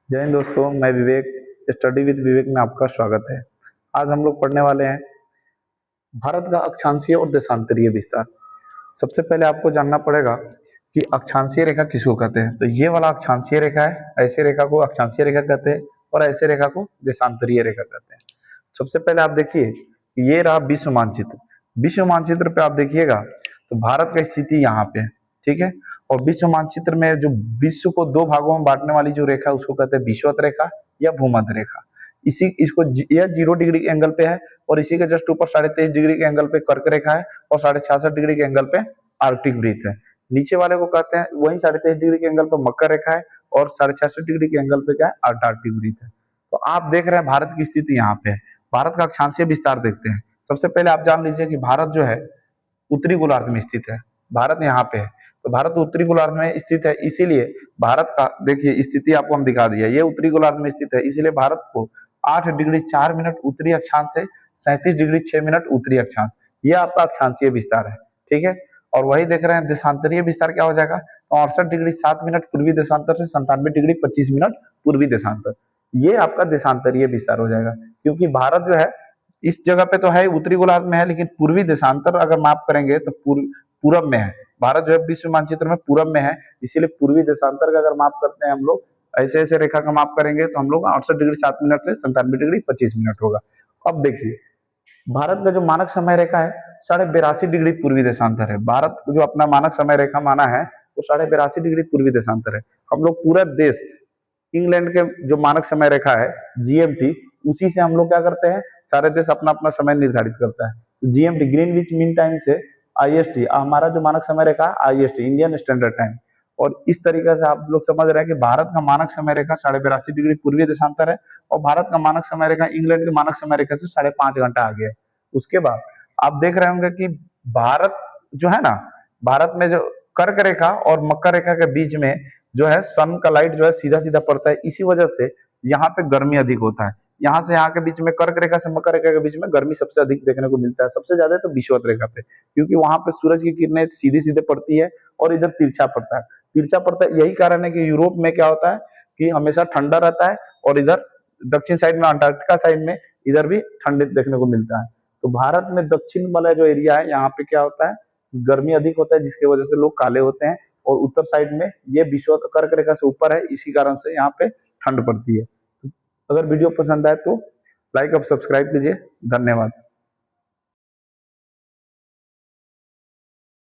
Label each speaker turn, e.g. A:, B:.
A: जय हिंद दोस्तों, मैं विवेक। स्टडी विद विवेक में आपका स्वागत है। आज हम लोग पढ़ने वाले हैं भारत का अक्षांशीय और देशांतरीय विस्तार। सबसे पहले आपको जानना पड़ेगा कि अक्षांशीय रेखा किसको कहते हैं। तो ये वाला अक्षांशीय रेखा है, ऐसी रेखा को अक्षांशीय रेखा कहते हैं और ऐसे रेखा को देशांतरीय रेखा कहते हैं। सबसे पहले आप देखिए, ये रहा विश्व मानचित्र। विश्व मानचित्र पे आप देखिएगा तो भारत का स्थिति यहाँ पे है, ठीक है। और विश्व मानचित्र में जो विश्व को दो भागों में बांटने वाली जो रेखा है उसको कहते हैं विषुवत रेखा या भूमध्य रेखा। इसी इसको यह 0 डिग्री के एंगल पे है और इसी के जस्ट ऊपर 23.5 डिग्री के एंगल पे कर्क रेखा है और 66.5 डिग्री के एंगल पे आर्कटिक वृत्त है। नीचे वाले को कहते हैं वही 23.5 डिग्री के एंगल पर मकर रेखा है और 66.5 डिग्री के एंगल पे क्या है, अंटार्कटिक वृत्त है। तो आप देख रहे हैं भारत की स्थिति यहाँ पे है। भारत का अक्षांशीय विस्तार देखते हैं। सबसे पहले आप जान लीजिए कि भारत जो है उत्तरी गोलार्ध में स्थित है। भारत यहाँ पे है, तो भारत उत्तरी गोलार्ध में स्थित है, इसीलिए भारत का देखिए स्थिति आपको हम दिखा दिया। ये उत्तरी गोलार्ध में स्थित है, इसीलिए भारत को 8 डिग्री 4 मिनट उत्तरी अक्षांश से 37 डिग्री 6 मिनट उत्तरी अक्षांश, ये आपका अक्षांशीय विस्तार है, ठीक है। और वही देख रहे हैं देशांतरीय विस्तार क्या हो जाएगा, तो 68 डिग्री 7 मिनट पूर्वी देशांतर से 97 डिग्री 25 मिनट पूर्वी देशांतर, ये आपका देशांतरीय विस्तार हो जाएगा। क्योंकि भारत जो है इस जगह पे तो है उत्तरी गोलार्ध में है, लेकिन पूर्वी देशांतर अगर माप करेंगे तो पूरब में है। भारत जो है विश्व मानचित्र में पूरब में है, इसीलिए पूर्वी देशांतर का अगर माप करते हैं हम लोग ऐसे ऐसे रेखा का माप करेंगे तो हम लोग 68 डिग्री 7 मिनट से 97 डिग्री 25 मिनट होगा। अब देखिए भारत का जो मानक समय रेखा है 82.5 डिग्री पूर्वी देशांतर है। भारत जो अपना मानक समय रेखा माना है वो 82.5 डिग्री पूर्वी देशांतर है। हम लोग पूरा देश इंग्लैंड के जो मानक समय रेखा है जीएमटी, उसी से हम लोग क्या करते हैं, सारे देश अपना अपना समय निर्धारित करता है। जीएमटी ग्रीनविच मीन टाइम से आईएसटी, हमारा जो मानक समय रेखा आईएसटी इंडियन स्टैंडर्ड टाइम। और इस तरीके से आप लोग समझ रहे हैं कि भारत का मानक समय रेखा 82.5 डिग्री पूर्वी देशांतर है और भारत का मानक समय रेखा इंग्लैंड के मानक समय रेखा से 5.5 घंटा आगे है। उसके बाद आप देख रहे होंगे कि भारत जो है ना, भारत में जो कर्क रेखा और मकर रेखा के बीच में जो है सन का लाइट जो है सीधा सीधा पड़ता है, इसी वजह से यहाँ पे गर्मी अधिक होता है। यहाँ से यहाँ के बीच में कर्क रेखा से मकर रेखा के बीच में गर्मी सबसे अधिक देखने को मिलता है, सबसे ज्यादा तो विषुवत रेखा पे, क्योंकि वहां पे सूरज की किरणें सीधी सीधे पड़ती है और इधर तिरछा पड़ता है। तिरछा पड़ता है, यही कारण है कि यूरोप में क्या होता है कि हमेशा ठंडा रहता है और इधर दक्षिण साइड में अंटार्कटिका साइड में इधर भी ठंडे देखने को मिलता है। तो भारत में दक्षिण वाला जो एरिया है यहाँ पे क्या होता है, गर्मी अधिक होता है, जिसकी वजह से लोग काले होते हैं। और उत्तर साइड में ये विषुवत कर्क रेखा से ऊपर है, इसी कारण से यहाँ पे ठंड पड़ती है। अगर वीडियो पसंद आए तो लाइक और सब्सक्राइब कीजिए। धन्यवाद।